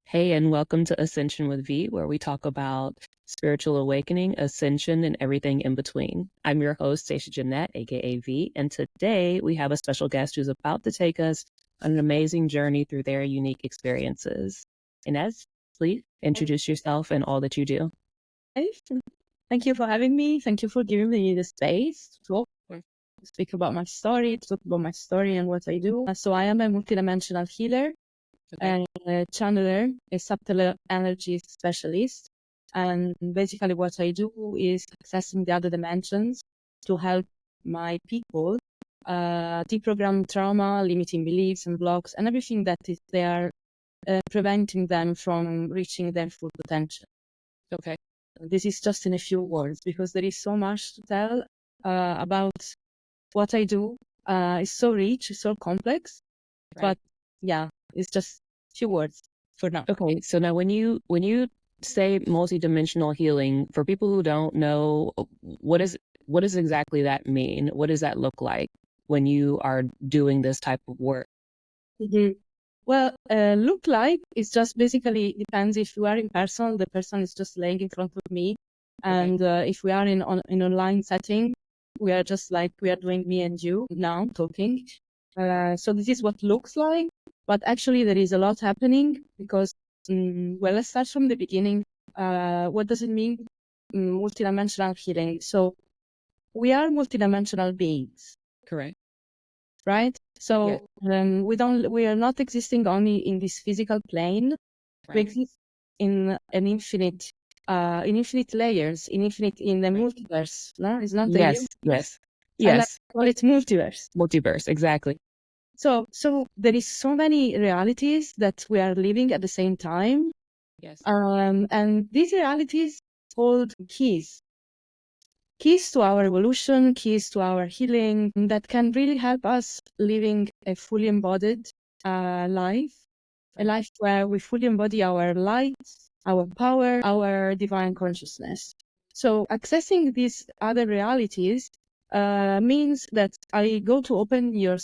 Hey, and welcome to Ascension with V, where we talk about spiritual awakening, ascension, and everything in between. I'm your host, Stashia Jeanette, aka V, and today we have a special guest who's about to take us on an amazing journey through their unique experiences. Ines, please introduce yourself and all that you do. Hey, thank you for having me. Thank you for giving me the space to speak about my story, to talk about my story and what I do. So I am a multidimensional healer and a channeler, a subtle energy specialist. And basically what I do is accessing the other dimensions to help my people deprogram trauma, limiting beliefs and blocks, and everything that is there preventing them from reaching their full potential. Okay. This is just in a few words because there is so much to tell about what I do. It's so rich, it's so complex, but yeah, it's just a few words for now. Okay, so now when you say multidimensional healing, for people who don't know, what does exactly that mean? What does that look like when you are doing this type of work? Mm-hmm. Well, look like it's just basically depends if you are in person, the person is just laying in front of me, and if we are in online setting, we are just like we are doing me and you now talking. So this is what looks like, but actually there is a lot happening because well, let's start from the beginning. What does it mean, multidimensional healing? So we are multidimensional beings, Correct. right? So we are not existing only in this physical plane. We exist in an infinite, in infinite layers, in the multiverse. No, it's not the universe. I like to call it multiverse. Multiverse, exactly. So there is so many realities that we are living at the same time. Yes. And these realities hold keys to our evolution, keys to our healing that can really help us living a fully embodied life, a life where we fully embody our light, our power, our divine consciousness. So accessing these other realities means that I go to open your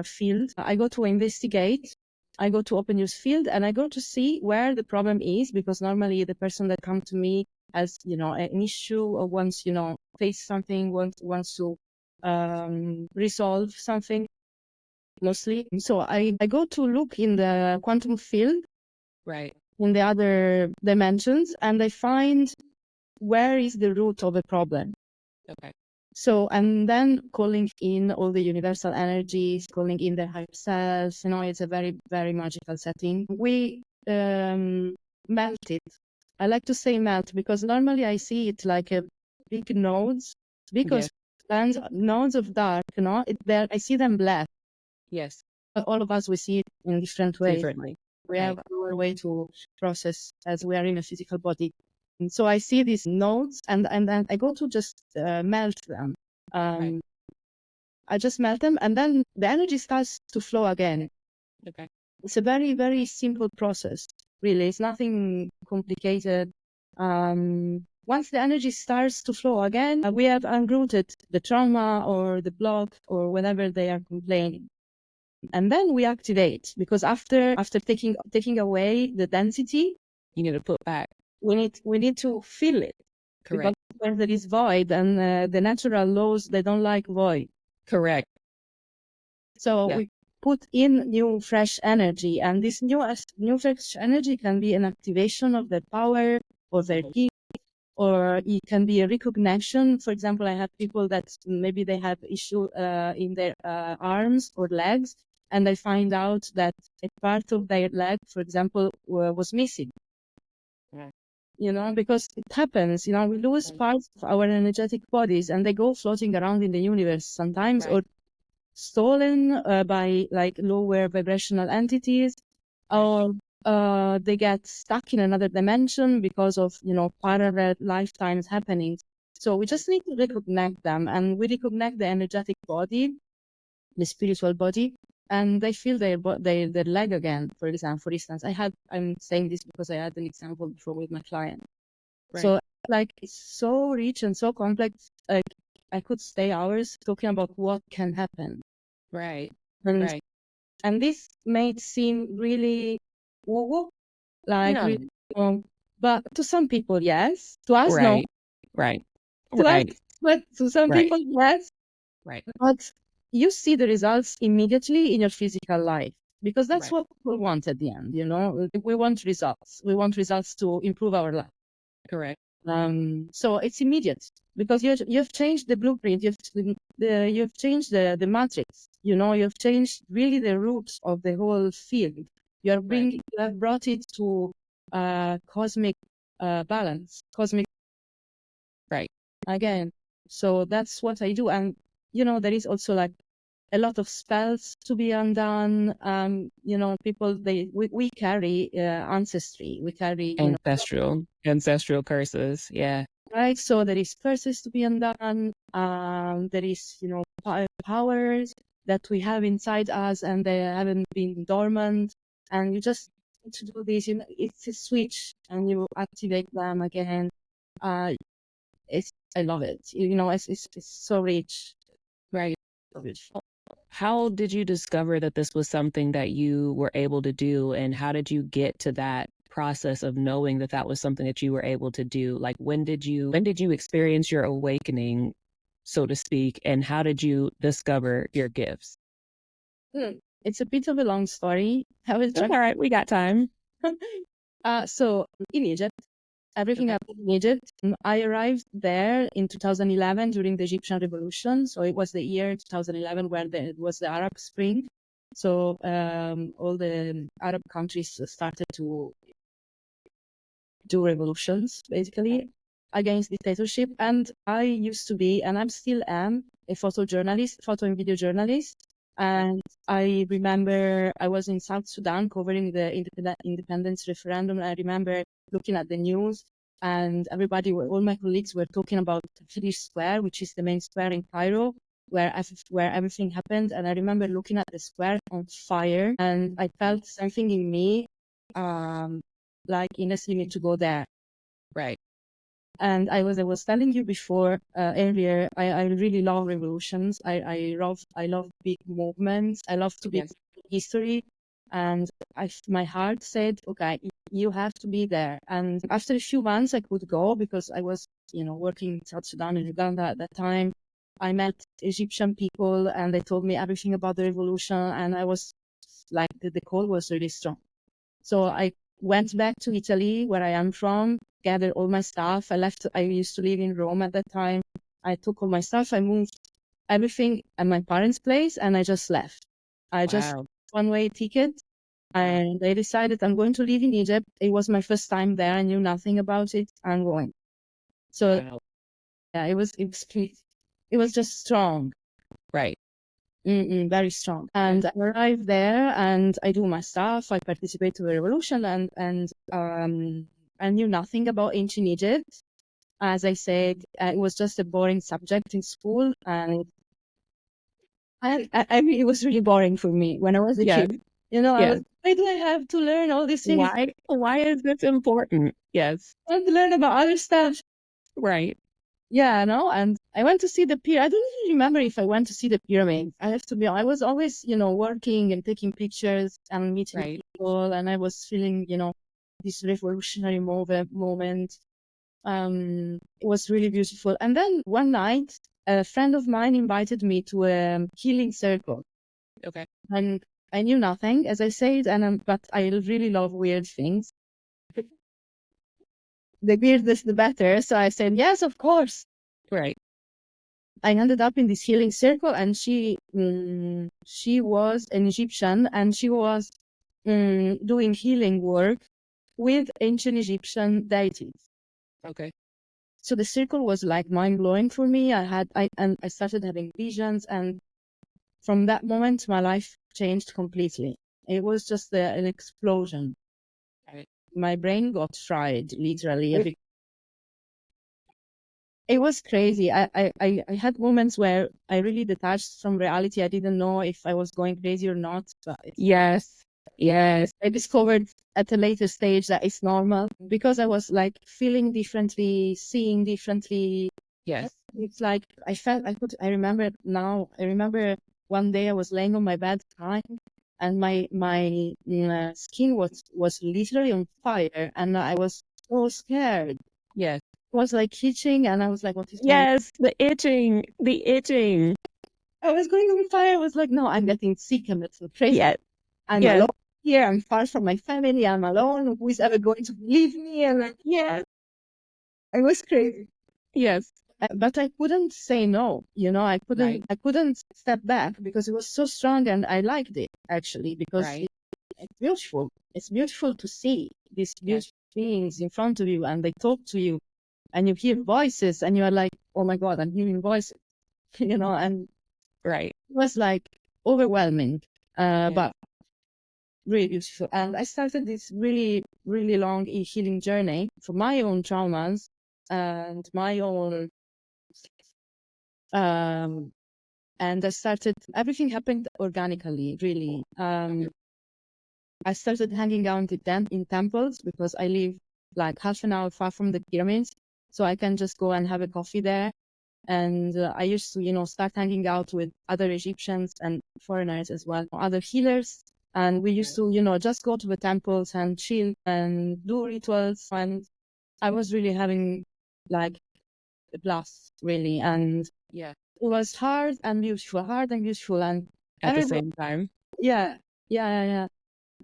field. I go to investigate. I go to open your field and I go to see where the problem is, because normally the person that comes to me has, an issue or wants, face something, wants to resolve something mostly. So I go to look in the quantum field, in the other dimensions, and I find where is the root of the problem. So I'm then calling in all the universal energies, calling in the higher selves. It's a very, very magical setting. We melt it. I like to say melt because normally I see it like a big nodes, because nodes of dark, I see them black. Yes. But all of us, we see it in different ways. Differently. We have our way to process as we are in a physical body. And so I see these nodes and then I go to just melt them. I just melt them and then the energy starts to flow again. It's a very, very simple process, really. It's nothing complicated. Once the energy starts to flow again, we have unrooted the trauma or the block or whatever they are complaining. And then we activate, because after taking away the density, you need to put back. We need to fill it. Correct. Because where there is void, and the natural laws, they don't like void. Correct. So we put in new fresh energy, and this new fresh energy can be an activation of their power or their gift, or it can be a recognition. For example, I have people that maybe they have issue in their arms or legs, and I find out that a part of their leg, for example, was missing. Because it happens, we lose parts of our energetic bodies and they go floating around in the universe sometimes, or stolen by like lower vibrational entities, or they get stuck in another dimension because of, parallel lifetimes happening. So we just need to recognize them, and we recognize the energetic body, the spiritual body, and they feel their leg again. For instance, I'm saying this because I had an example before with my client. So like it's so rich and so complex. Like I could stay hours talking about what can happen. And this may seem really woo-woo, Like, Yeah. really, but to some people, yes. To us, no. Right. To us, Right. but to some Right. people, yes. Right. But you see the results immediately in your physical life because that's Right. what people want at the end. We want results. We want results to improve our life. Correct. So it's immediate because you've changed the blueprint. You've changed the matrix. You've changed really the roots of the whole field. You have brought it to cosmic balance, cosmic Right. again. So that's what I do, and there is also like a lot of spells to be undone. People we carry ancestry. We carry Ancestral curses. Yeah. right? So there is curses to be undone. There is, powers that we have inside us and they haven't been dormant. And you just need to do this. It's a switch and you activate them again. I love it. It's so rich. Right. So rich. How did you discover that this was something that you were able to do, and how did you get to that process of knowing that that was something that you were able to do? Like, when did you experience your awakening, so to speak, and how did you discover your gifts? It's a bit of a long story. I will That's try. all right. We got time. So in Egypt, everything Okay. happened in Egypt. I arrived there in 2011 during the Egyptian Revolution. So it was the year 2011 where it was the Arab Spring. So all the Arab countries started to do revolutions, basically, against dictatorship. And I used to be, and I still am, a photojournalist, photo and video journalist. And I remember I was in South Sudan covering the independence referendum. I remember looking at the news and all my colleagues were talking about Tahrir Square, which is the main square in Cairo, where everything happened. And I remember looking at the square on fire and I felt something in me, like, Ines, you need to go there. Right. And I was telling you before, earlier, I really love revolutions. I love big movements. I love to be Yes. history. And my heart said, okay, you have to be there. And after a few months, I could go because I was, working in South Sudan and Uganda at that time. I met Egyptian people and they told me everything about the revolution. And I was like, the call was really strong. So I went back to Italy, where I am from, gathered all my stuff. I used to live in Rome at that time. I took all my stuff. I moved everything at my parents' place and I just left. I just Wow. one-way ticket. And I decided I'm going to live in Egypt. It was my first time there. I knew nothing about it. I'm going. So Wow. yeah, it was just strong. Right. Very strong. And I arrived there and I do my stuff. I participate to the revolution and I knew nothing about ancient Egypt. As I said, it was just a boring subject in school, and I mean, it was really boring for me when I was a Yes. kid. Why do I have to learn all these things? Why is this important? Yes. I want to learn about other stuff. Right. Yeah, no, and I went to see the pyramid. I don't even remember if I went to see the pyramid. I have to be honest. I was always, working and taking pictures and meeting Right. people, and I was feeling, this revolutionary moment. It was really beautiful. And then one night, a friend of mine invited me to a healing circle, Okay. and I knew nothing, as I said, but I really love weird things. The weirder, the better. So I said, yes, of course. Right. I ended up in this healing circle, and she was an Egyptian, and she was doing healing work with ancient Egyptian deities. Okay. So the circle was like mind blowing for me. I started having visions, and from that moment, my life changed completely. It was just an explosion. Right. My brain got fried, literally. It was crazy. I had moments where I really detached from reality. I didn't know if I was going crazy or not. But Yes. Yes. I discovered at a later stage that it's normal because I was like feeling differently, seeing differently. Yes. It's like I remember now. I remember one day I was laying on my bed crying, and my skin was literally on fire, and I was so scared. Yes. It was like itching, and I was like, what is going on? Yes, the itching, the itching. I was going on fire. I was like, no, I'm getting sick. I'm getting crazy. Yes. I'm Yes. alone here. I'm far from my family. I'm alone. Who is ever going to believe me? And like, Yes. I was crazy. Yes. But I couldn't say no. I couldn't. Right. I couldn't step back because it was so strong, and I liked it actually because Right. it's beautiful. It's beautiful to see these Yes. beautiful beings in front of you, and they talk to you, and you hear voices, and you are like, oh my God, I'm hearing voices. And Right. it was like overwhelming, Yeah. but really beautiful. And I started this really, really long healing journey for my own traumas and my own, and everything happened organically, really. I started hanging out with them in temples because I live like half an hour far from the pyramids. So I can just go and have a coffee there. And I used to, start hanging out with other Egyptians and foreigners as well, other healers. And we used to, just go to the temples and chill and do rituals. And I was really having like a blast, really. And Yeah. it was hard and beautiful. And At the everybody, same time. yeah, yeah, yeah, yeah.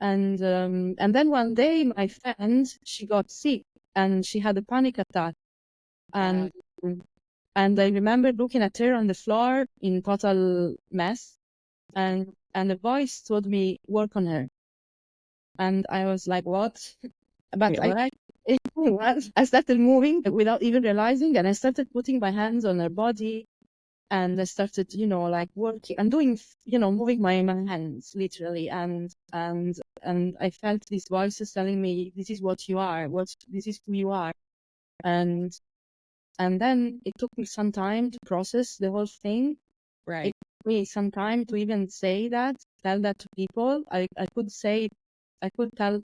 And then one day my friend, she got sick and she had a panic attack. And and I remember looking at her on the floor in total mess, and a voice told me, work on her. And I was like, what? But Yeah. What? I started moving without even realizing, and I started putting my hands on her body, and I started, like working and doing, moving my hands literally, and I felt these voices telling me, this is what you are, this is who you are. And then it took me some time to process the whole thing. Right. It took me some time to even tell that to people. I could tell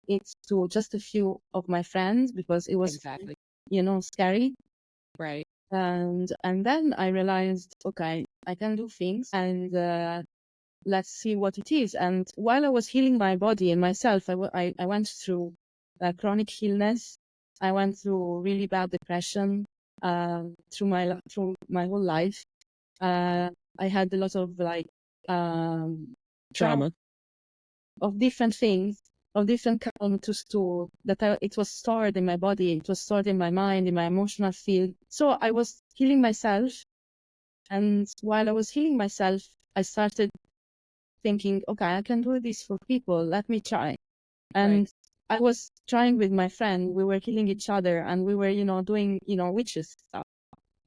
it to just a few of my friends because it was, Exactly. scary. Right. And then I realized, okay, I can do things, and let's see what it is. And while I was healing my body and myself, I went through chronic illness. I went through really bad depression through my whole life. I had a lot of trauma Trauma. of different things, of different kind to store it was stored in my body, it was stored in my mind, in my emotional field. So I was healing myself, and while I was healing myself, I started thinking, okay, I can do this for people. Let me try. And I was trying with my friend. We were healing each other, and we were, doing, witches stuff,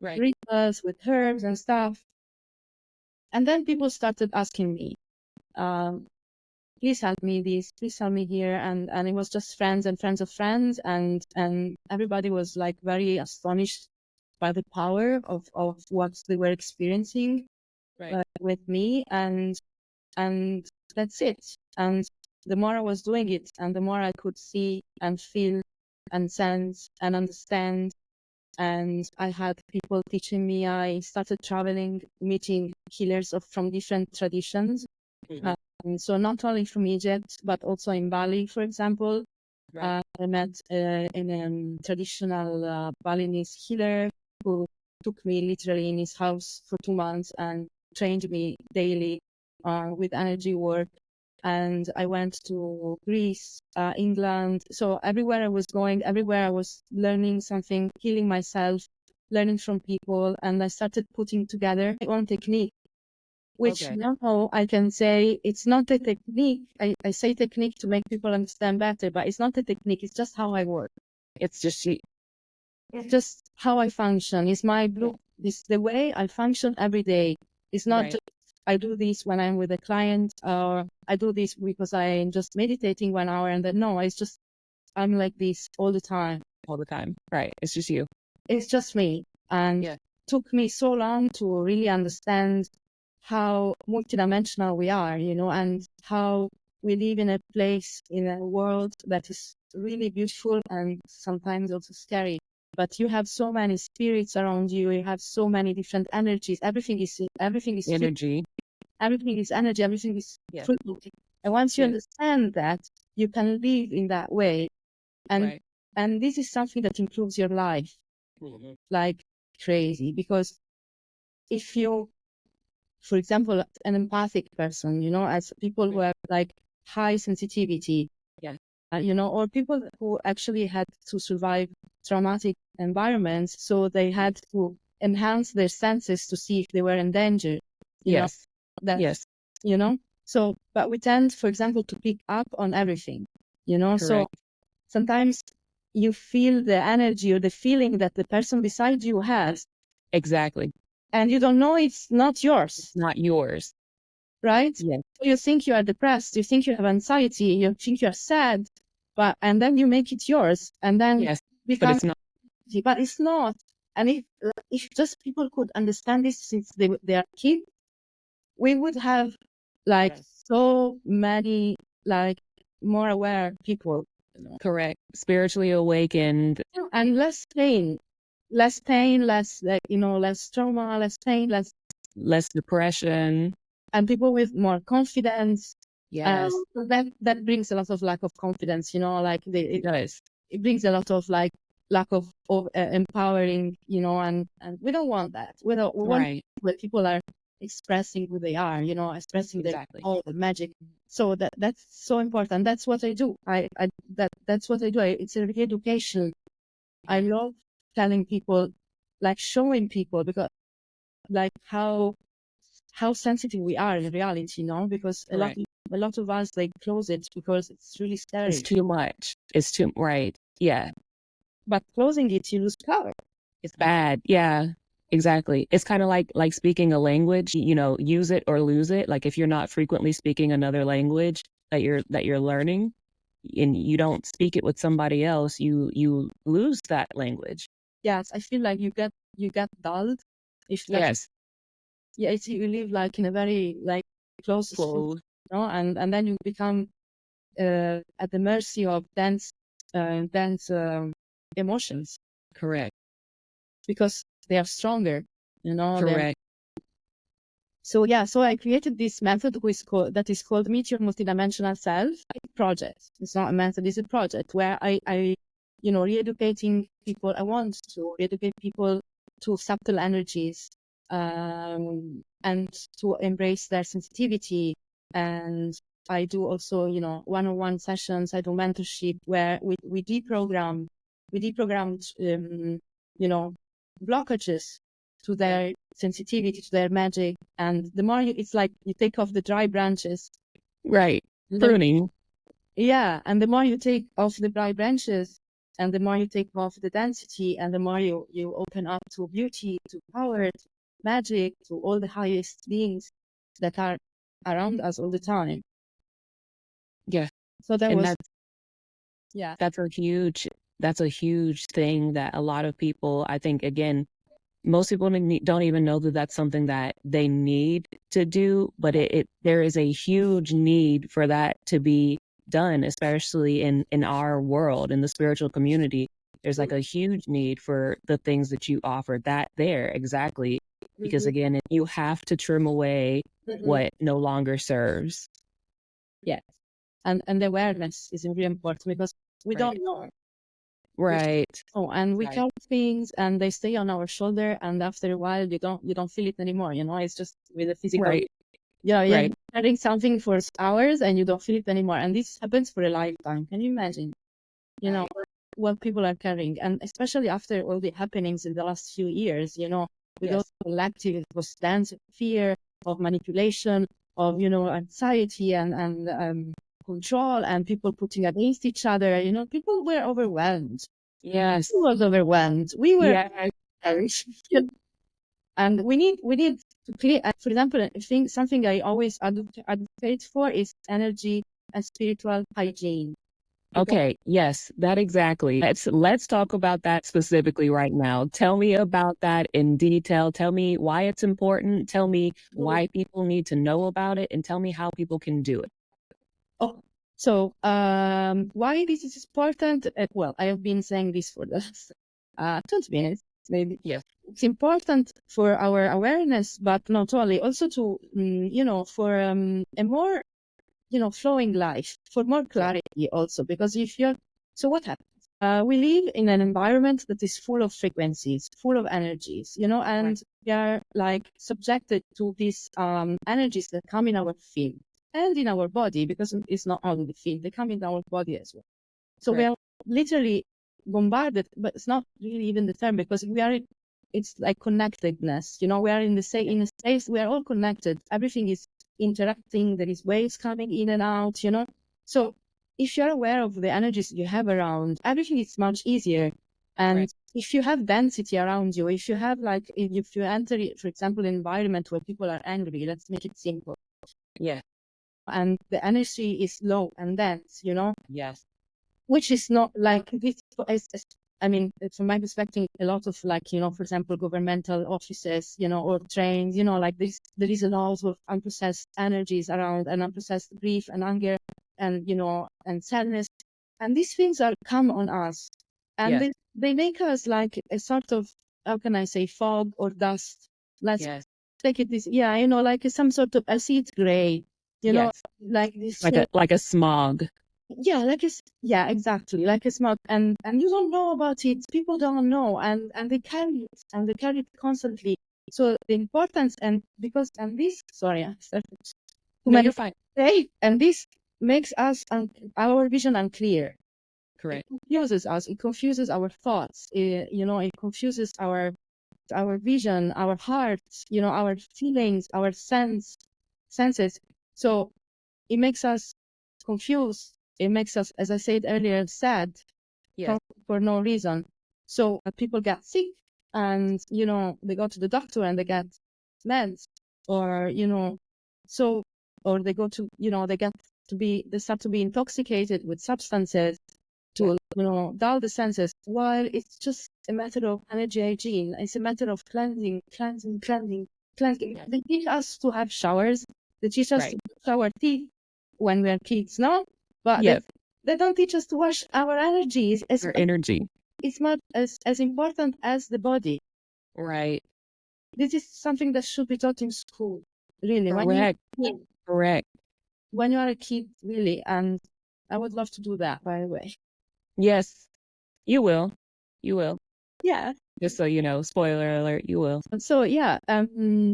rituals with herbs and stuff. And then people started asking me, please help me this, please help me here. And it was just friends and friends of friends. And everybody was like very astonished by the power of what they were experiencing with me. And that's it. And the more I was doing it, and the more I could see and feel and sense and understand, and I had people teaching me. I started traveling, meeting healers from different traditions. So not only from Egypt, but also in Bali, for example. I met a traditional Balinese healer who took me literally in his house for 2 months and trained me daily with energy work. And I went to Greece, England. So everywhere I was going, everywhere I was learning something, healing myself, learning from people. And I started putting together my own technique, which now I can say it's not a technique. I say technique to make people understand better, but it's not a technique. It's just how I work. It's just It's just how I function. It's my blue. It's the way I function every day. It's not just I do this when I'm with a client, or I do this because I'm just meditating 1 hour and then no, it's just I'm like this all the time. all the time. Right. It's just you. It's just me. And it took me so long to really understand how multidimensional we are, and how we live in a place, in a world that is really beautiful and sometimes also scary. But you have so many spirits around you. You have so many different energies. Everything is energy. everything is energy, everything is Yeah. fluid. And once you Yeah. understand that, you can live in that way. And this is something that improves your life like crazy. Because if you, for example, an empathic person, as people who have like high sensitivity, Yeah. or people who actually had to survive traumatic environments, so they had to enhance their senses to see if they were in danger. Yes. That, Yes. So, but we tend, for example, to pick up on everything, so Correct. sometimes you feel the energy or the feeling that the person beside you has, Exactly. and you don't know it's not yours, Not yours. right? Yes. You think you are depressed, you think you have anxiety, you think you're sad, and then you make it yours, and then Yes. But become, it's not. but it's not. And if just people could understand this since they are kids, we would have like so many like more aware people, Correct. Spiritually awakened. and less pain, less less trauma, less pain, Less depression. and people with more confidence. Yes. So that brings a lot of lack of confidence, like It does. it brings a lot of like lack of empowering, and we don't want that. We want Right. where people are expressing who they are, expressing their Exactly. all the magic. So that's so important. That's what I do. That's what I do. It's a re-education. I love telling people, like showing people, because like how sensitive we are in reality, because Correct. a lot of us like close it because it's really scary. It's too much. It's too right. Yeah. But closing it, you lose power. It's bad. Yeah. Exactly. It's kind of like speaking a language, use it or lose it. Like if you're not frequently speaking another language that you're learning and you don't speak it with somebody else, you lose that language. Yes, I feel like you get dulled if like Yes. it's you live like in a very like close, Close. and then you become at the mercy of dense emotions, Correct. because they are stronger, Correct. So I created this method that is called Meet Your Multidimensional Self project. It's not a method, it's a project where I re-educating people. I want to re-educate people to subtle energies, and to embrace their sensitivity. And I do also, one-on-one sessions. I do mentorship where we deprogrammed, blockages to their sensitivity, to their magic. And the more it's like you take off the dry branches. Right. Pruning. And the more you take off the dry branches, and the more you take off the density, and the more you open up to beauty, to power, to magic, to all the highest beings that are around us all the time. Yeah. So that And was, that's a huge thing that a lot of people, I think, again, most people don't even know that that's something that they need to do, but there is a huge need for that to be done, especially in our world, in the spiritual community. There's like a huge need for the things that you offer that there, exactly. Because again, you have to trim away what no longer serves. Yes. And the awareness is really important, because we don't know. Right. And we count things, and they stay on our shoulder, and after a while you don't feel it anymore. It's just with the physical. Right. You're carrying something for hours and you don't feel it anymore. And this happens for a lifetime. Can you imagine? What people are carrying, and especially after all the happenings in the last few years, with all the collective dance fear of manipulation, of anxiety and control, and people putting against each other. People were overwhelmed. Yes. Who was overwhelmed? We were. Yes. And we need to create, for example, I think something I always advocate for is energy and spiritual hygiene. Okay, yes, that exactly. Let's talk about that specifically right now. Tell me about that in detail. Tell me why it's important. Tell me why people need to know about it, and tell me how people can do it. So why this is important? Well, I have been saying this for the last 20 minutes, maybe. Yes. it's important for our awareness, but not only, also to, for a more, flowing life, for more clarity also, because so what happens? We live in an environment that is full of frequencies, full of energies, and we are like subjected to these energies that come in our field and in our body, because it's not only the field, they come in our body as well. So we are literally bombarded, but it's not really even the term, because it's like connectedness, we are in a space, we are all connected. Everything is interacting. There is waves coming in and out, So if you're aware of the energies you have around, everything is much easier. And if you have density around you, if you have if you enter, for example, an environment where people are angry, let's make it simple. Yeah. And the energy is low and dense, Yes. which is not like this. I mean, from my perspective, a lot of for example, governmental offices, or trains, there is a lot of unprocessed energies around, and unprocessed grief and anger and, and sadness. And these things come on us, and they make us like a sort of, how can I say, fog or dust. Let's take it this, like some sort of, I see it gray, like this, like a smog. Yeah, exactly, like a smog, and you don't know about it. People don't know, and they carry it, constantly. So the importance, and this, sorry, I started No, you're fine. And this makes us our vision unclear. Correct. It confuses us. It confuses our thoughts. It confuses our vision, our hearts. Our feelings, our senses. So it makes us confused. It makes us, as I said earlier, sad for no reason. So people get sick, and they go to the doctor and they get meds, or or they go to they start to be intoxicated with substances to dull the senses. While it's just a matter of energy hygiene, it's a matter of cleansing. They teach us to have showers. They teach us to brush our teeth when we're kids, no? But they don't teach us to wash our energies. Our energy. It's not as important as the body. Right. This is something that should be taught in school, really. Correct. When you are a kid, really. And I would love to do that, by the way. Yes, you will. You will. Yeah. Just so you know, spoiler alert, you will. So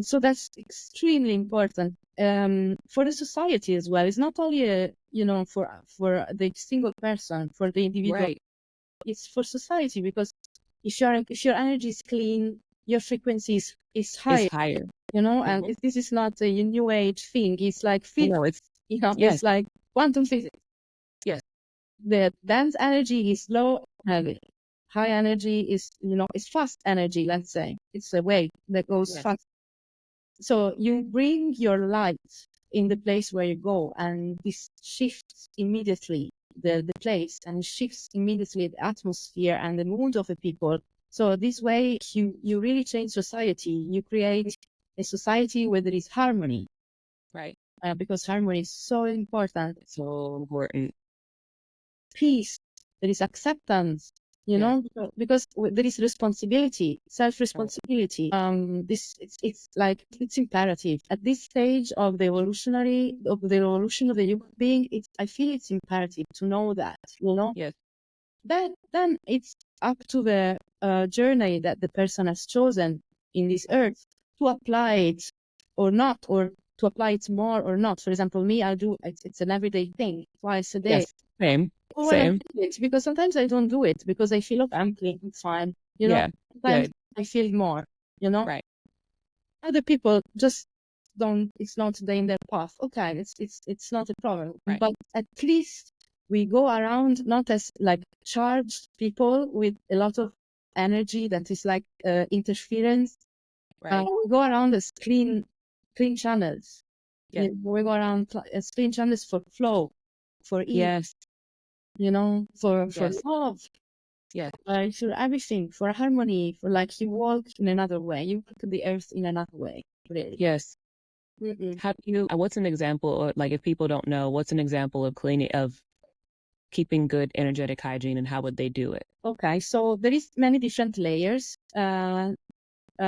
so that's extremely important for the society as well. It's not only for the single person, for the individual. Right. It's for society, because if your energy is clean, your frequency is higher. It's higher. And this is not a new age thing. It's like physics. It's like quantum physics. Yes. The dense energy is low energy. High energy is, is fast energy, let's say. It's a wave that goes fast. So you bring your light in the place where you go, and this shifts immediately the place, and shifts immediately the atmosphere and the mood of the people. So this way, you really change society. You create a society where there is harmony. Right. Because harmony is so important. So important. Peace. There is acceptance. Because there is responsibility, self-responsibility. It's imperative at this stage of the evolution of the human being. I feel it's imperative to know that. Yes. Then it's up to the journey that the person has chosen in this earth to apply it or not, or to apply it more or not. For example, me, I do. It's an everyday thing, twice a day. Yes. Same. Because sometimes I don't do it because I feel, I'm clean, it's fine. Sometimes I feel more, Right. Other people just don't, it's not in their path. Okay, it's not a problem. Right. But at least we go around not as like charged people with a lot of energy that is like interference. Right. We go around as clean channels. Yeah. We go around as clean channels for flow, for ease. For love. Yeah. For everything, for harmony, for you walk in another way. You look at the earth in another way. Really. Yes. How do you, what's an example, or if people don't know, what's an example of keeping good energetic hygiene, and how would they do it? Okay, so there is many different layers.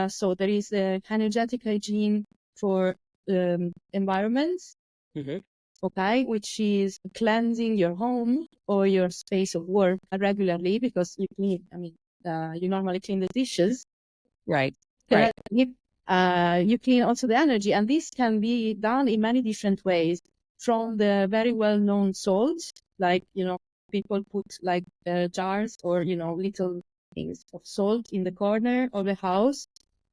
So there is the energetic hygiene for environments, okay, which is cleansing your home or your space of work regularly, because you clean, you normally clean the dishes. Right. You clean also the energy, and this can be done in many different ways. From the very well-known salts, like, people put like jars or, little things of salt in the corner of the house,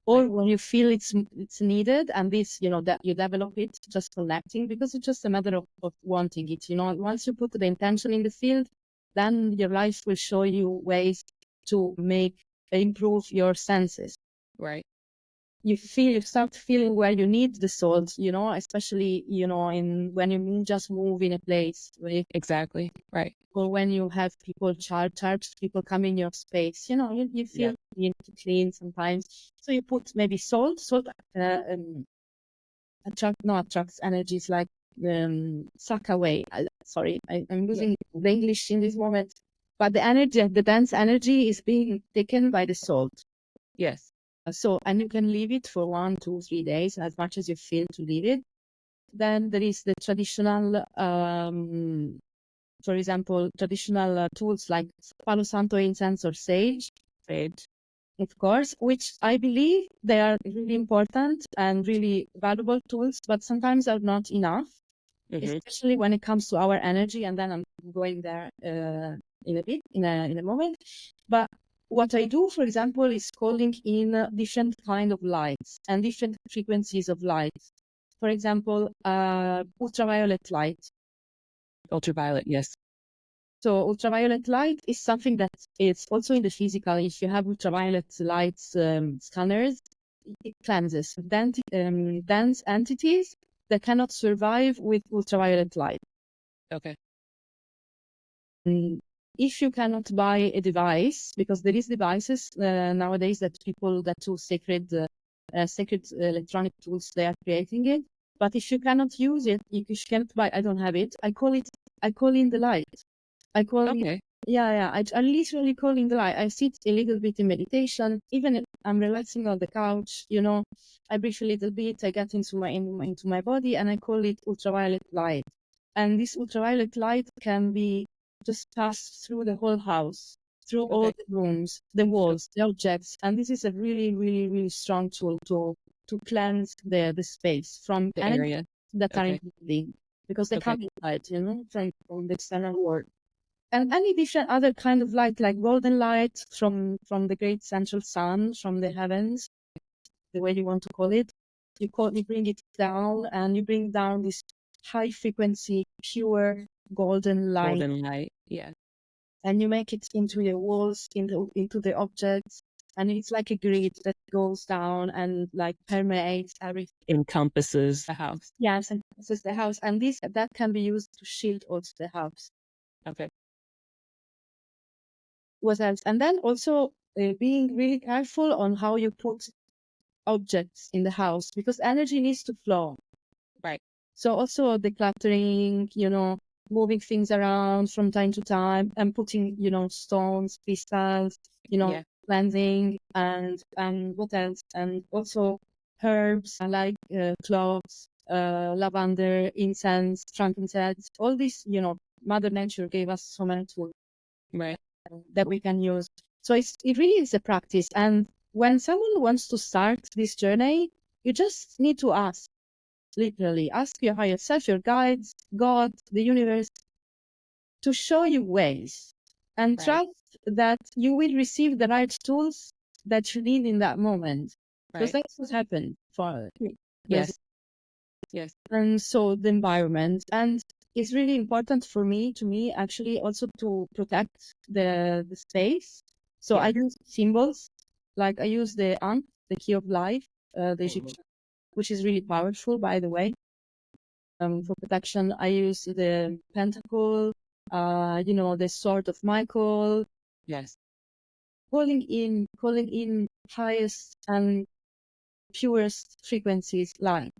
or Right. when you feel it's needed, and this, that you develop it just connecting, because it's just a matter of wanting it. Once you put the intention in the field, then your life will show you ways to improve your senses. Right. You start feeling where you need the salt, especially, when you just move in a place, Exactly. Right. or when you have people people come in your space, you feel you need to clean sometimes. So you put maybe salt attracts energies, like suck away. Sorry, I'm losing the English in this moment, but the dense energy is being taken by the salt. Yes. So, and you can leave it for 1, 2, 3 days, as much as you feel to leave it. Then there is the traditional, for example, traditional tools like Palo Santo incense or sage, of course, which I believe they are really important and really valuable tools, but sometimes are not enough, especially when it comes to our energy. And then I'm going there in a bit, in a moment. But what I do, for example, is calling in different kind of lights and different frequencies of light. For example, ultraviolet light. Ultraviolet. Yes. So ultraviolet light is something that is also in the physical. If you have ultraviolet light scanners, it cleanses dense entities that cannot survive with ultraviolet light. Okay. If you cannot buy a device, because there is devices nowadays that people that do sacred electronic tools, they are creating it. But if you cannot use it, if you cannot buy, I don't have it. I call in the light. Okay. I literally call in the light. I sit a little bit in meditation, even if I'm relaxing on the couch, I breathe a little bit, I get into my body, and I call it ultraviolet light. And this ultraviolet light can be just passed through the whole house, through all the rooms, the walls, the objects. And this is a really, really, really strong tool to cleanse the space from The energy area. that are in the building, because they come inside, from the external world. And any different other kind of light, like golden light from the great central sun, from the heavens, the way you want to call it. You bring it down, and you bring down this high frequency, pure golden light. Golden light. Yeah. And you make it into your walls, into the objects, and it's like a grid that goes down and like permeates everything. Encompasses the house. Yes, encompasses the house, and that can be used to shield also the house. Okay. What else? And then also being really careful on how you put objects in the house, because energy needs to flow. Right. So also decluttering, moving things around from time to time, and putting, stones, crystals, cleansing, and what else? And also herbs like cloves, lavender, incense, frankincense, all this, Mother Nature gave us so many tools. Right. That we can use. So it really is a practice. And when someone wants to start this journey, you just need to ask, literally, ask your higher self, your guides, God, the universe, to show you ways, and trust that you will receive the right tools that you need in that moment. Because that's what happened for me. Yes. And so the environment, and it's really important to me actually, also to protect the space. So I use symbols, like I use the Ankh, the key of life, the Egyptian, which is really powerful, by the way. For protection, I use the pentacle, the sword of Michael. Yes. Calling in highest and purest frequencies, light.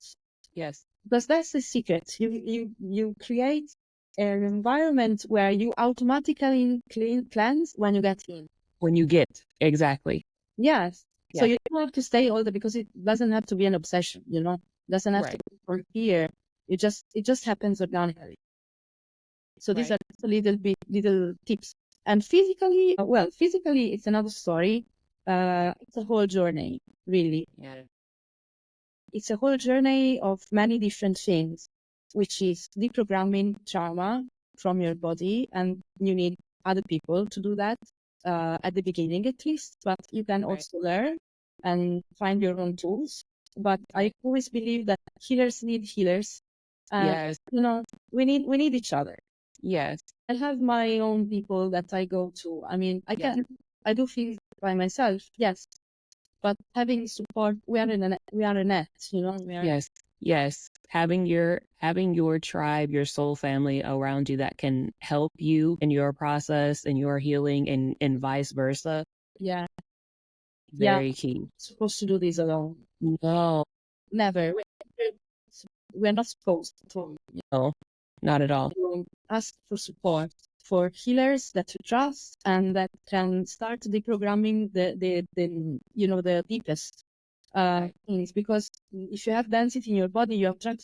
Yes. Because that's the secret. You create an environment where you automatically cleanse when you get in. When you get, exactly. Yes. So you don't have to stay older because it doesn't have to be an obsession, you know, doesn't have to be for fear. It just happens organically. So these are little tips. And physically, physically, it's another story. It's a whole journey, really. Yeah. It's a whole journey of many different things, which is deprogramming trauma from your body. And you need other people to do that at the beginning, at least. But you can also learn and find your own tools. But I always believe that healers need healers. Yes. You know, we need each other. Yes. I have my own people that I go to. I mean, I do things by myself, yes, but having support, we are a net, you know. Yes. Having your tribe, your soul family around you that can help you in your process and your healing, and vice versa. Yeah. Very key. Supposed to do this alone. No. Never. We're not supposed to. No, not at all. Ask for support for healers that you trust and that can start deprogramming the deepest things. Because if you have density in your body, you attract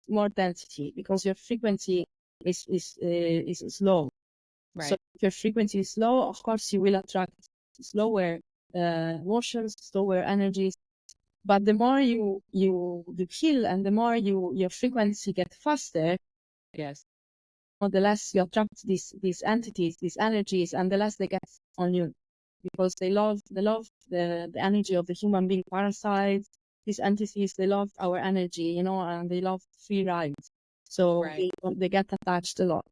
more density because your frequency is low. So if your frequency is low, of course you will attract slower emotions, slower energies. But the more you heal and the more your frequency gets faster, yes, the less you attract these entities, these energies, and the less they get on you, because they love the energy of the human being parasites. These entities, they love our energy, you know, and they love free rides. So they get attached a lot.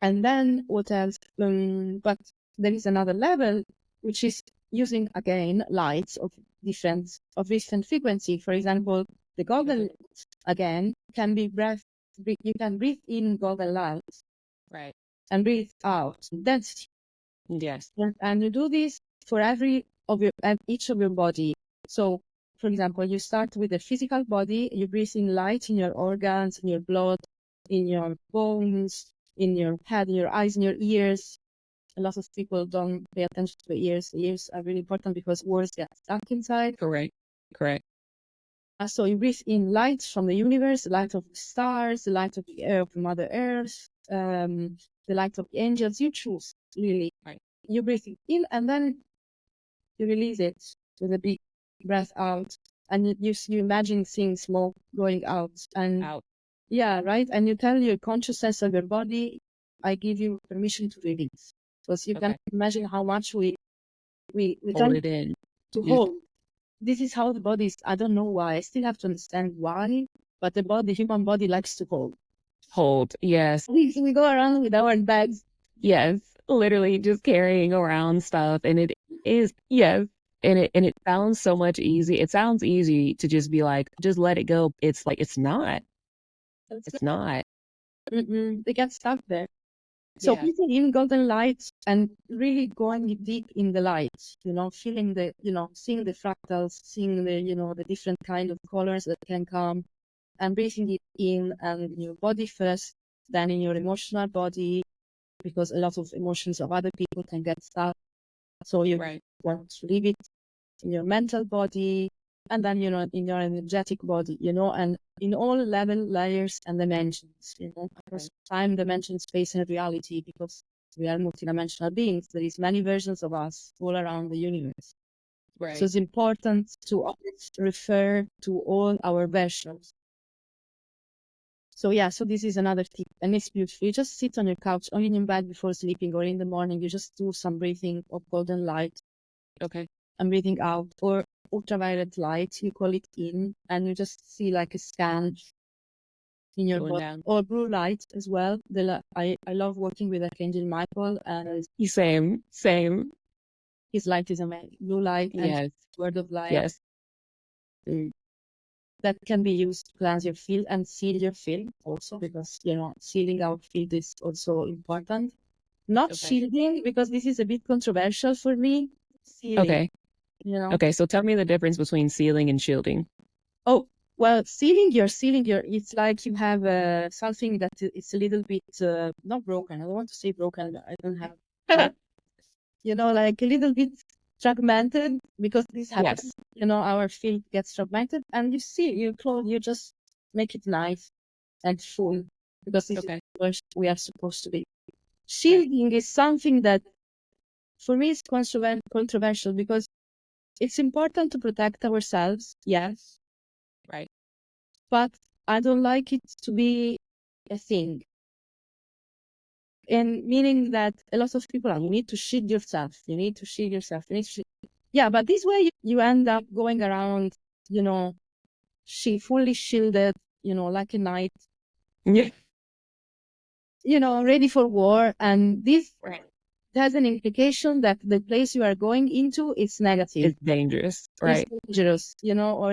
And then what else? But there is another level, which is using again lights of different frequency. For example, the golden light again can be you can breathe in golden light, and breathe out density. yes, And you do this for each of your body. So, for example, you start with the physical body. You breathe in light in your organs, in your blood, in your bones, in your head, in your eyes, in your ears. A lot of people don't pay attention to the ears. The ears are really important because words get stuck inside. correct. So you breathe in light from the universe, the light of the stars, the light of the air of Mother Earth, the light of the angels. You choose, really. You breathe it in and then you release it with a big breath out. And you imagine seeing smoke going out. And yeah, right. And you tell your consciousness of your body, I give you permission to release. Because you can imagine how much we hold it in. To hold. This is how the body is. I don't know why. I still have to understand why, but the human body likes to hold. Hold, yes. We go around with our bags. Yes, literally just carrying around stuff, and it is, yes. And it sounds so much easy. It sounds easy to just be like, just let it go. It's like, it's not. It's not. They get stuck there. So breathing in golden light and really going deep in the light, you know, feeling seeing the fractals, seeing the different kind of colors that can come, and breathing it in and your body first, then in your emotional body, because a lot of emotions of other people can get stuck. So you want to leave it in your mental body, and then, in your energetic body, and in all layers and dimensions, across time, dimension, space, and reality, because we are multidimensional beings. There is many versions of us all around the universe. So it's important to always refer to all our versions. So so this is another tip, and it's beautiful. You just sit on your couch or in your bed before sleeping, or in the morning, you just do some breathing of golden light. And breathing out, or ultraviolet light, you call it in, and you just see like a scan in your body. Or blue light as well. I love working with Archangel Michael, and Same. His light is amazing. Blue light and word of light. Yes. That can be used to cleanse your field and seal your field also, because sealing our field is also important. Not shielding, because this is a bit controversial for me. Sealing. Okay, so tell me the difference between sealing and shielding. Oh, well, sealing your, it's like you have something that it's a little bit, not broken. I don't want to say broken. I don't have, like a little bit fragmented, because this happens. Yes. You know, our field gets fragmented, and you just make it nice and full, because this is where we are supposed to be. Shielding is something that, for me, is controversial, because it's important to protect ourselves, yes. Right. But I don't like it to be a thing. And meaning that a lot of people are, you need to shield yourself. You need to shield yourself. You need to yeah, but this way you end up going around, you know, fully shielded, you know, like a knight. Yeah. You know, ready for war. And this has an implication that the place you are going into is negative. It's dangerous. Right. It's dangerous, you know,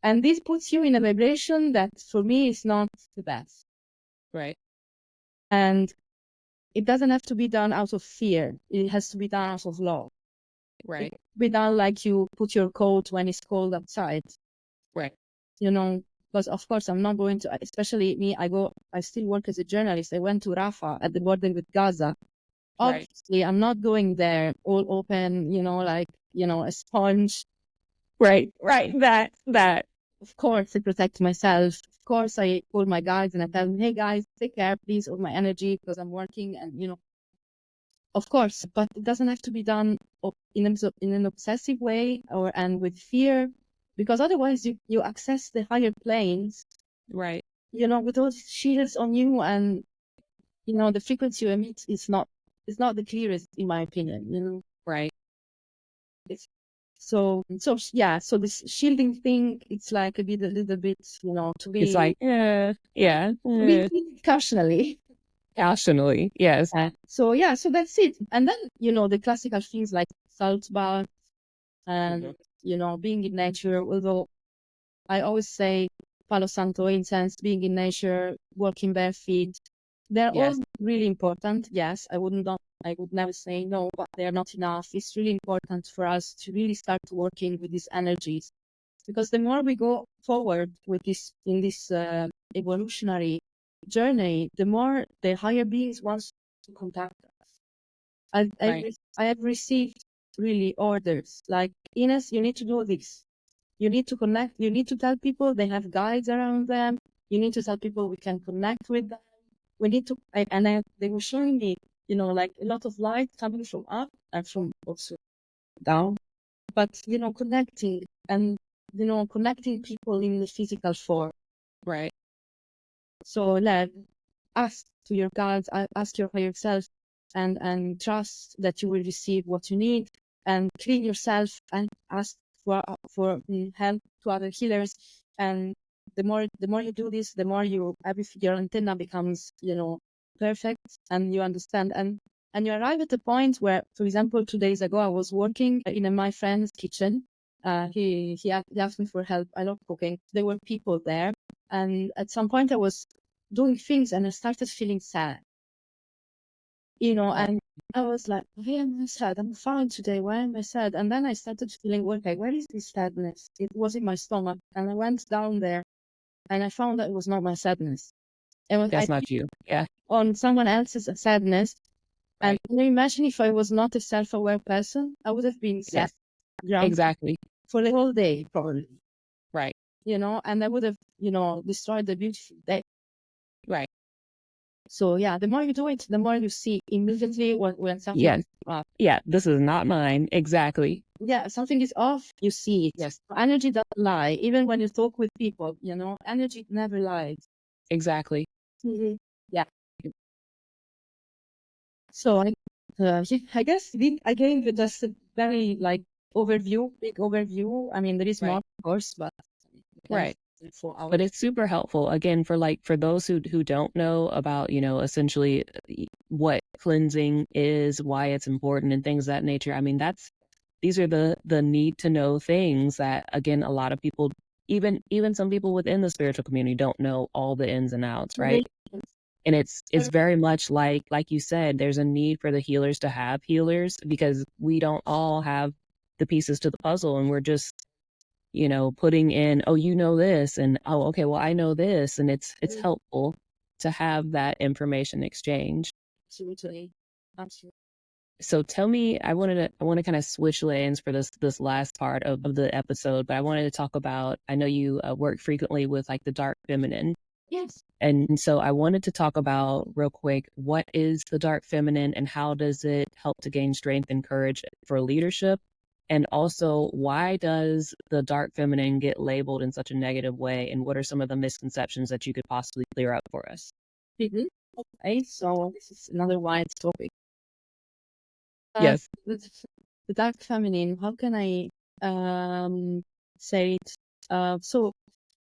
and this puts you in a vibration that, for me, is not the best. Right. And it doesn't have to be done out of fear. It has to be done out of love. Right. It can be done like you put your coat when it's cold outside. Right. You know, because of course I'm not going to, especially me, I still work as a journalist. I went to Rafah at the border with Gaza. Obviously, I'm not going there all open, you know, like, you know, a sponge. Right. That. Of course, to protect myself. Of course, I call my guides and I tell them, hey guys, take care, please, of my energy, because I'm working, and, you know, of course, but it doesn't have to be done in an obsessive way and with fear, because otherwise you access the higher planes, Right. you know, with those shields on you, and, you know, the frequency you emit is not the clearest, in my opinion, you know. Right. So yeah, so this shielding thing, it's like a little bit, you know, to be. It's like, To be cautionally. Cautionally, yes. So yeah, so that's it. And then, you know, the classical things like salt bath and, you know, being in nature. Although I always say Palo Santo, incense, being in nature, walking bare feet, they're all really important. Yes, I would never say no, but they're not enough. It's really important for us to really start working with these energies, because the more we go forward with this in this evolutionary journey, the more the higher beings want to contact us. I have received really orders like, Ines, you need to do this. You need to connect. You need to tell people they have guides around them. You need to tell people we can connect with them. We need to, they were showing me, you know, like a lot of light coming from up and from also down, but, you know, connecting and, you know, connecting people in the physical form. Right. So ask to your guides, ask your higher self, and trust that you will receive what you need, and clean yourself and ask for help to other healers. And the more you do this, the more your antenna becomes, you know, perfect, and you understand, and you arrive at a point where, for example, 2 days ago, I was working in my friend's kitchen. He asked me for help. I love cooking. There were people there, and at some point I was doing things and I started feeling sad, you know, and I was like, why am I sad? I'm fine today. Why am I sad? And then I started feeling, okay, where is this sadness? It was in my stomach, and I went down there and I found that it was not my sadness. That's not you. Yeah. On someone else's sadness. Right. And can you imagine if I was not a self-aware person? I would have been sad. Exactly. For the whole day, probably. Right. You know, and I would have, you know, destroyed the beautiful day. Right. So yeah, the more you do it, the more you see immediately when something is off. Yeah, this is not mine. Exactly. Yeah, something is off, you see it. Yes. Energy doesn't lie. Even when you talk with people, you know, energy never lies. Exactly. Mm-hmm. Yeah. So I guess I gave just a very big overview. I mean, there is more, of course, but right. But it's super helpful, again, for those who don't know about, you know, essentially what cleansing is, why it's important, and things of that nature. I mean, these are the need to know things that, again, a lot of people, even some people within the spiritual community, don't know all the ins and outs, right? And it's very much like you said, there's a need for the healers to have healers, because we don't all have the pieces to the puzzle, and we're just, you know, putting in, oh, you know this, and oh, okay, well, I know this, and it's helpful to have that information exchange. Absolutely. So tell me, I want to kind of switch lanes for this last part of the episode, but I wanted to talk about, I know you work frequently with like the dark feminine. Yes. And so I wanted to talk about real quick, what is the dark feminine and how does it help to gain strength and courage for leadership? And also, why does the dark feminine get labeled in such a negative way? And what are some of the misconceptions that you could possibly clear up for us? Mhm. Okay, so this is another wide topic. Yes. The dark feminine, how can I say it? So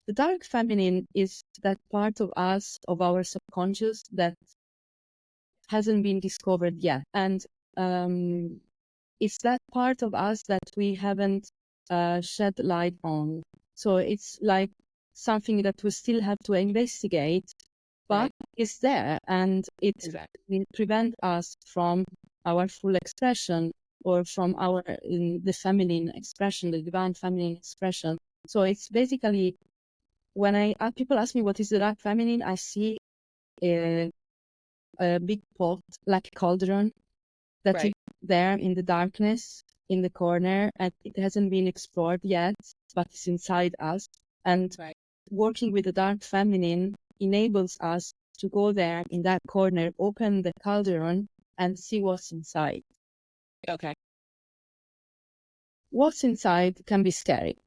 the dark feminine is that part of us, of our subconscious, that hasn't been discovered yet. And it's that part of us that we haven't shed light on. So it's like something that we still have to investigate, but Right. it's there, and it Exactly. will prevent us from our full expression, or from our the feminine expression, the divine feminine expression. So it's basically, when people ask me what is the dark feminine, I see a, a big pot, like a cauldron, that is Right. there in the darkness, in the corner, and it hasn't been explored yet, but it's inside us. And Right. working with the dark feminine enables us to go there in that corner, open the cauldron, and see what's inside. Okay. What's inside can be scary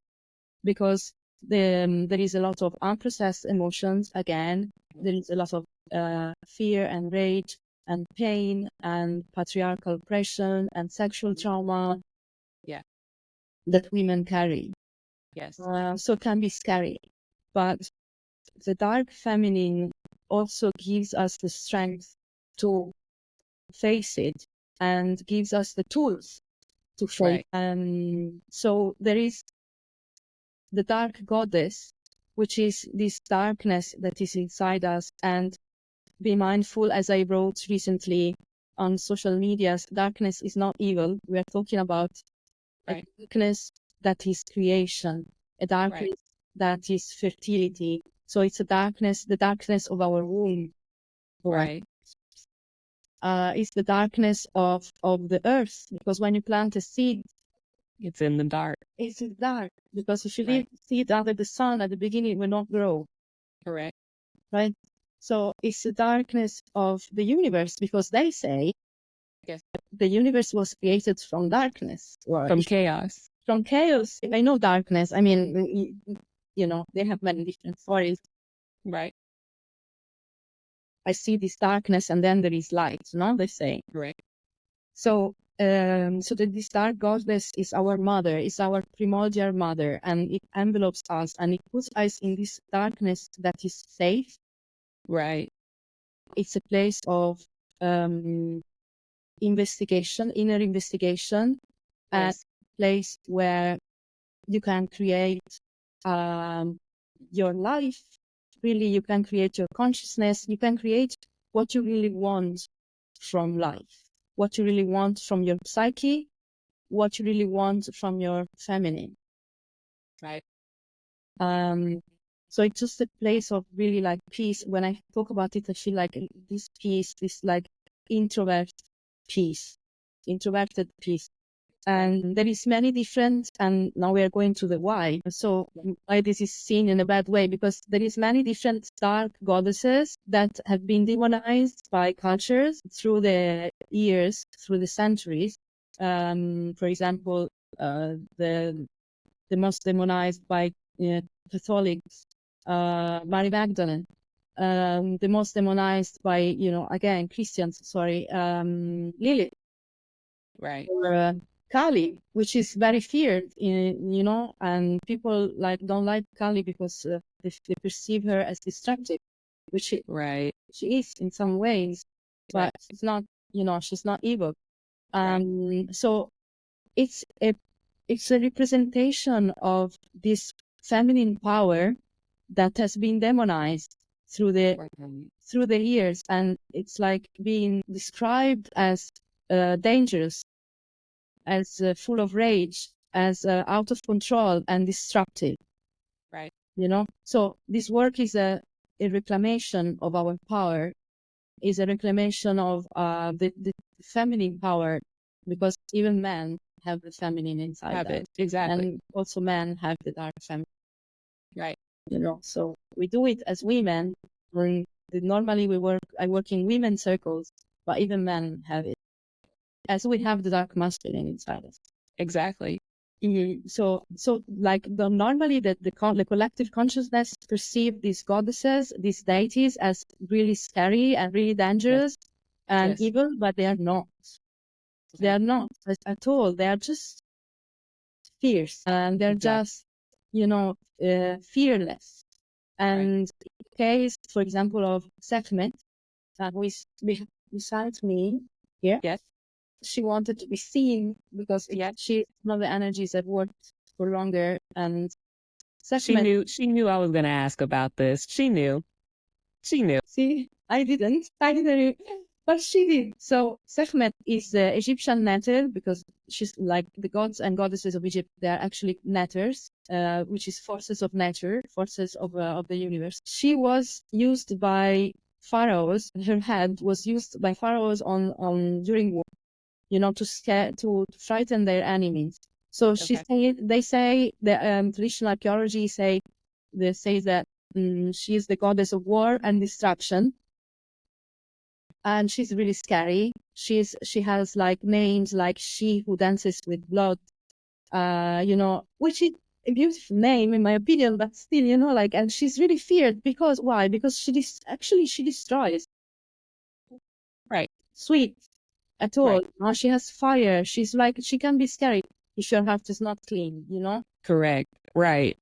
because there is a lot of unprocessed emotions. Again, there is a lot of fear and rage and pain and patriarchal oppression and sexual trauma. Yeah. That women carry. Yes. So it can be scary. But the dark feminine also gives us the strength to face it and gives us the tools to face. Right. So there is the dark goddess, which is this darkness that is inside us. And be mindful, as I wrote recently on social media, darkness is not evil. We are talking about a Right. darkness that is creation, a darkness Right. that is fertility. So it's a darkness, the darkness of our womb. Right. It's the darkness of the earth, because when you plant a seed, It's in the dark. it's dark. Because if you leave Right. the seed under the sun at the beginning, it will not grow, Correct. right? So it's the darkness of the universe, because they say Yes. the universe was created from darkness, or From chaos. from chaos. I know darkness. I mean, they have many different stories. Right. I see this darkness, and then there is light, no? They say. Correct. So, this dark goddess is our mother, is our primordial mother, and it envelopes us, and it puts us in this darkness that is safe. Right. It's a place of investigation, inner investigation, and Yes. a place where you can create your life. Really, you can create your consciousness. You can create what you really want from life, what you really want from your psyche, what you really want from your feminine. Right. So it's just a place of really like peace. When I talk about it, I feel like this peace, this like introvert peace, introverted peace. And there is many different, and now we are going to the why. So why this is seen in a bad way, because there is many different dark goddesses that have been demonized by cultures through the years, through the centuries. For example, the most demonized by Catholics, Mary Magdalene. The most demonized by, again, Christians, sorry, Lilith. Right. Or Kali, which is very feared, and people don't like Kali because they perceive her as destructive, which Right. she is in some ways, but Right. she's not evil. Right. So it's a representation of this feminine power that has been demonized through the Right. through the years, and it's like being described as dangerous, as full of rage, as out of control and destructive. Right. So this work is a reclamation of our power, is a reclamation of the feminine power because even men have the feminine inside Have them. it. Exactly. And also men have the dark feminine. Right. So we do it as women. Normally I work in women's circles, but even men have it, as we have the dark masculine inside us. Exactly. So like normally the collective consciousness perceive these goddesses, these deities, as really scary and really dangerous and evil, but they are not. They are not at all. They are just fierce, and they're just, fearless. And in the case, for example, of Sekhmet, who is beside me here, Yes. she wanted to be seen because she's one of the energies that worked for longer. And Sekhmet, She knew I was going to ask about this. She knew. see, I didn't, but she did. So Sekhmet is the Egyptian natter, because she's like the gods and goddesses of Egypt. They are actually natters, which is forces of nature, forces of the universe. She was used by pharaohs. Her head was used by pharaohs on during war, to scare, to frighten their enemies. So they say the traditional archaeology say that she is the goddess of war and destruction, and she's really scary. She has like names like she who dances with blood, which is a beautiful name in my opinion, but still, and she's really feared because why? Because she destroys. Right. Sweet at all. She has fire. She's like, she can be scary if your heart is not clean, Correct. Right.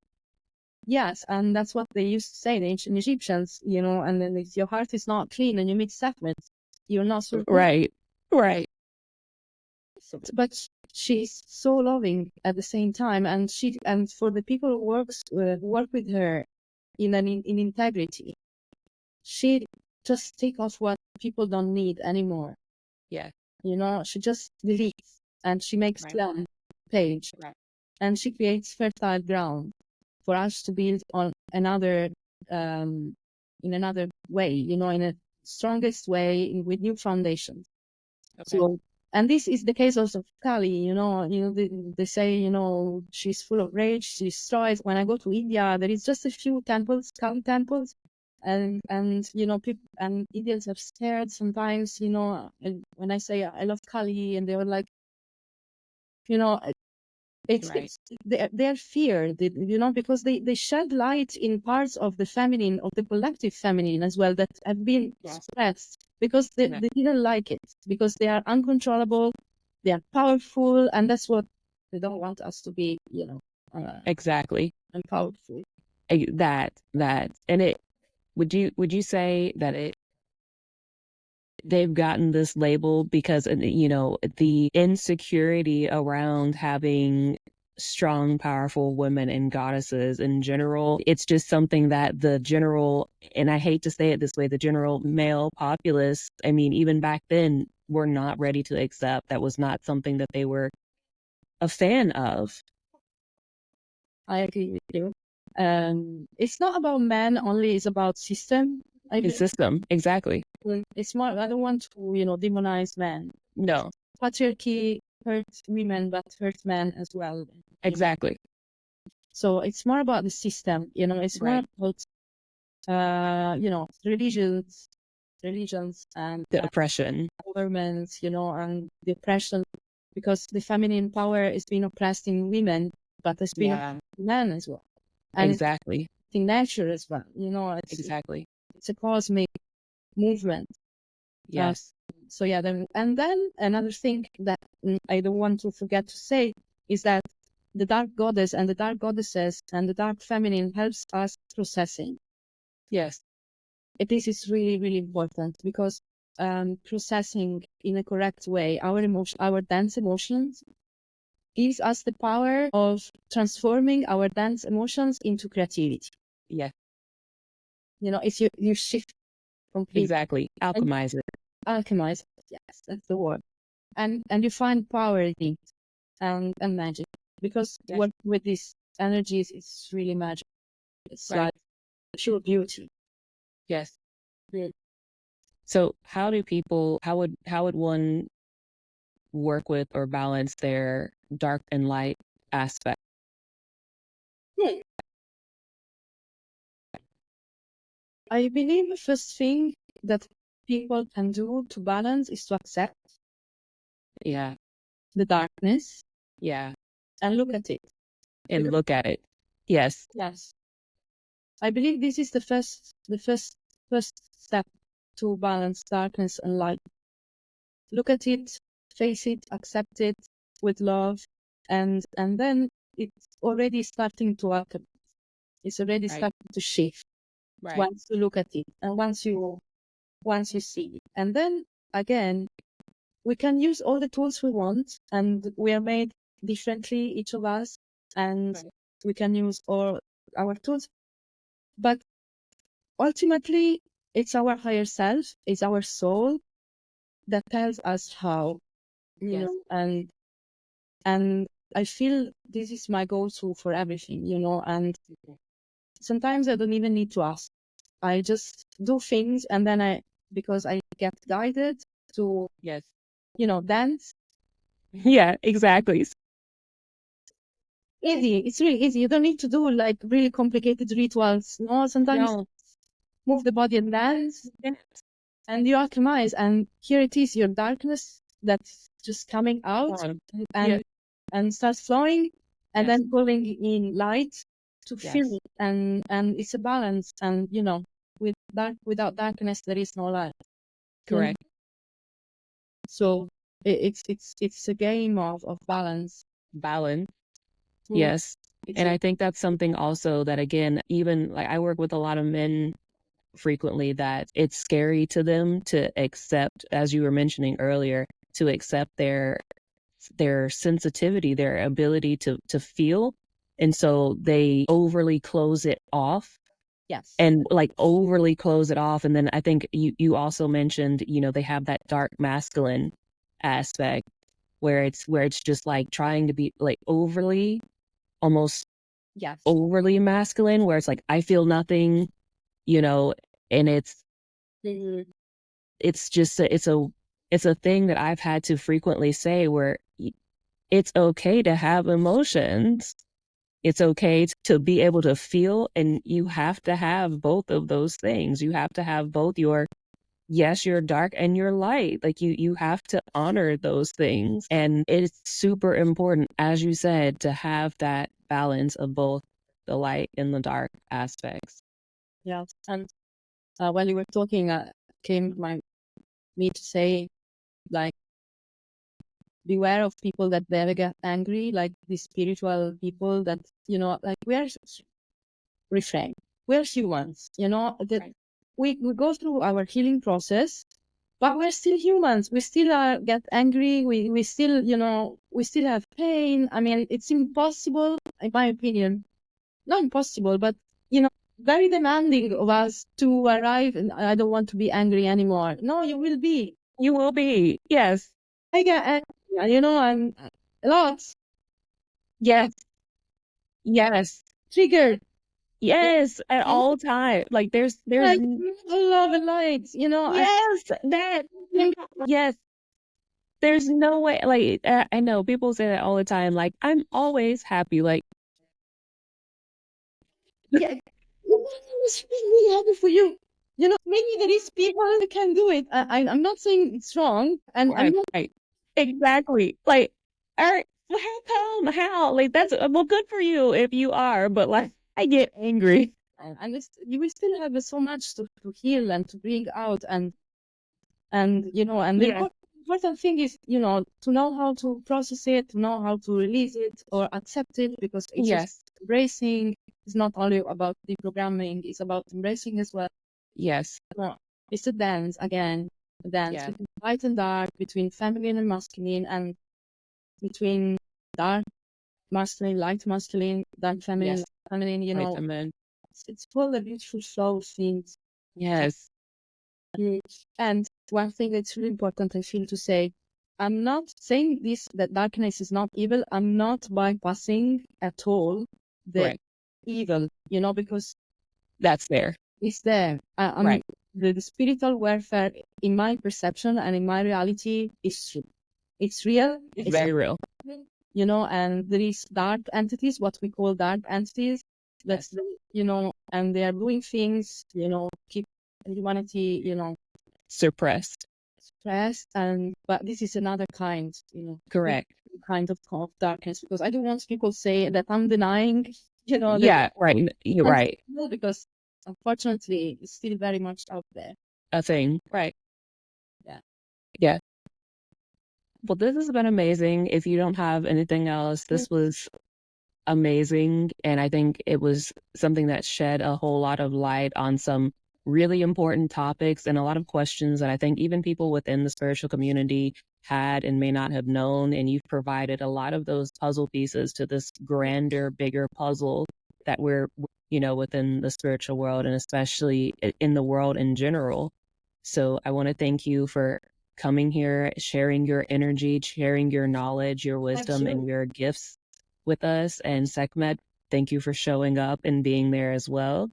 Yes, and that's what they used to say, the ancient Egyptians, and then if your heart is not clean and you meet Sekhmet, you're not so good. Right. But she's so loving at the same time, and for the people who work with her in integrity, she just take off what people don't need anymore. Yeah. She just deletes, and she makes blank page, and she creates fertile ground for us to build on another, in another way, in a strongest way, with new foundations. So, and this is the case also of Kali. They say, she's full of rage, she destroys. When I go to India, there is just a few temples, Kali temples, and people and Indians are scared sometimes. And when I say I love Kali, and they were like, it's they're feared, because they shed light in parts of the feminine, of the collective feminine as well, that have been suppressed because they didn't like it, because they are uncontrollable, they are powerful, and that's what they don't want us to be, Exactly. and powerful. That and it would you say that they've gotten this label because the insecurity around having strong, powerful women and goddesses in general, it's just something that the general, and I hate to say it this way, the general male populace, I mean, even back then, were not ready to accept. That was not something that they were a fan of. I agree with you. It's not about men only, it's about system. His system, exactly. It's more, I don't want to, demonize men. No. Patriarchy hurts women, but hurts men as well. Exactly. So it's more about the system, it's more about, religions and the oppression, governments, and the oppression, because the feminine power is being oppressed in women, but it's being oppressed in men as well. And exactly. It's in nature as well, Exactly. It's a cosmic movement. Yes. So yeah, then another thing that I don't want to forget to say is that the dark goddess and the dark goddesses and the dark feminine helps us processing. Yes. This is really, really important, because processing in a correct way our dense emotions gives us the power of transforming our dense emotions into creativity. Yes. It's you shift completely. Exactly. Alchemize it. Alchemize. Yes, that's the word. And you find power in it, and magic, because working with these energies is really magic. It's like pure beauty. work with or balance their dark and light aspect? I believe the first thing that people can do to balance is to accept Yeah. the darkness Yeah. and look at it. And look at it. Yes. Yes. I believe this is the first step to balance darkness and light. Look at it, face it, accept it with love, and then it's already starting to happen. It's already Right. starting to shift Right. once you look at it and once you see it. And then again, we can use all the tools we want, and we are made differently, each of us, and Right. we can use all our tools. But ultimately, it's our higher self, it's our soul that tells us how, you Yes. know, and I feel this is my go-to for everything, and sometimes I don't even need to ask. I just do things, and then because I get guided to, Yes. dance. Yeah, exactly. Easy. It's really easy. You don't need to do like really complicated rituals. No, sometimes No. move the body and dance, and you alchemize. And here it is, your darkness that's just coming out and Yes. and starts flowing, and Yes. then pulling in light to fill Yes. it. And it's a balance. And without darkness, there is no light. Correct. So it's a game of balance. Balance. Mm. Yes. It's And a I think that's something also that, again, even like I work with a lot of men frequently, that it's scary to them to accept, as you were mentioning earlier, to accept their sensitivity, their ability to feel. And so they overly close it off, yes. and like overly close it off. And then I think you also mentioned, they have that dark masculine aspect where it's just like trying to be like almost Yes. overly masculine, where it's like, I feel nothing, and Mhm. it's just it's a thing that I've had to frequently say, where it's okay to have emotions. It's okay to be able to feel, and you have to have both of those things. You have to have both your dark and your light. Like you have to honor those things. And it's super important, as you said, to have that balance of both the light and the dark aspects. Yes. And while you were talking, came me to say, like, beware of people that never get angry, like the spiritual people that, like, refrain. We're humans, that Right. we go through our healing process, but we're still humans. We still get angry. We still, we still have pain. I mean, it's impossible, in my opinion, not impossible, but, very demanding of us to arrive and I don't want to be angry anymore. No, you will be. You will be. Yes. I get angry, I'm a lot Yes. Yes. triggered. Yes. At all times. Like there's Like, love and light, yes, that yes. There's no way. Like I know people say that all the time. Like, I'm always happy. Like, yeah, it's really happy for you. Maybe there is people who can do it. I'm not saying it's wrong, and I'm right, not. right, exactly. Like, all right, well, how come? How? Like, that's well, good for you if you are. But like, I get angry. And you will still have so much to heal and to bring out, and the Yeah. important thing is, to know how to process it, to know how to release it or accept it, because it's just Yes. embracing. It's not only about deprogramming, it's about embracing as well. Yes. It's a dance again, a dance Yeah. between light and dark, between feminine and masculine, and between dark masculine, light masculine, dark feminine, Yes. light feminine. Right. Amen. It's full of beautiful flow of things. Yes. And one thing that's really important, I feel, to say, I'm not saying this that darkness is not evil. I'm not bypassing at all the Correct. evil, because That's there. it's there. Right. The spiritual warfare, in my perception and in my reality, is true. It's real. It's very real. You know, and there is dark entities, what we call dark entities. That's, you know, and they are doing things, you know, keep humanity, you know, Suppressed. and but this is another kind, you know, Correct. kind of darkness, because I don't want people say that I'm denying, you know, Yeah, right. You're right. because unfortunately it's still very much out there. A thing. Right. Yeah. Yeah. Well, this has been amazing. If you don't have anything else, this was amazing. And I think it was something that shed a whole lot of light on some really important topics and a lot of questions that I think even people within the spiritual community had and may not have known. And you've provided a lot of those puzzle pieces to this grander, bigger puzzle that we're, you know, within the spiritual world and especially in the world in general. So I want to thank you for coming here, sharing your energy, sharing your knowledge, your wisdom, and your gifts with us. And Sekhmet, thank you for showing up and being there as well.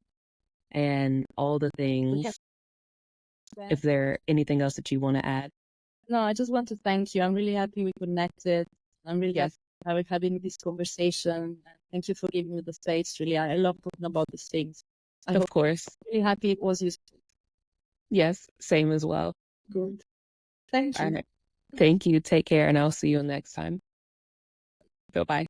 And all the things. If there anything else that you want to add? No, I just want to thank you. I'm really happy we connected. I'm really happy having this conversation. Thank you for giving me the space. Really, I love talking about these things. Of course. Really happy it was useful. Yes, same as well. Good. Thank you. All right. Thank you. Take care, and I'll see you next time. Bye-bye.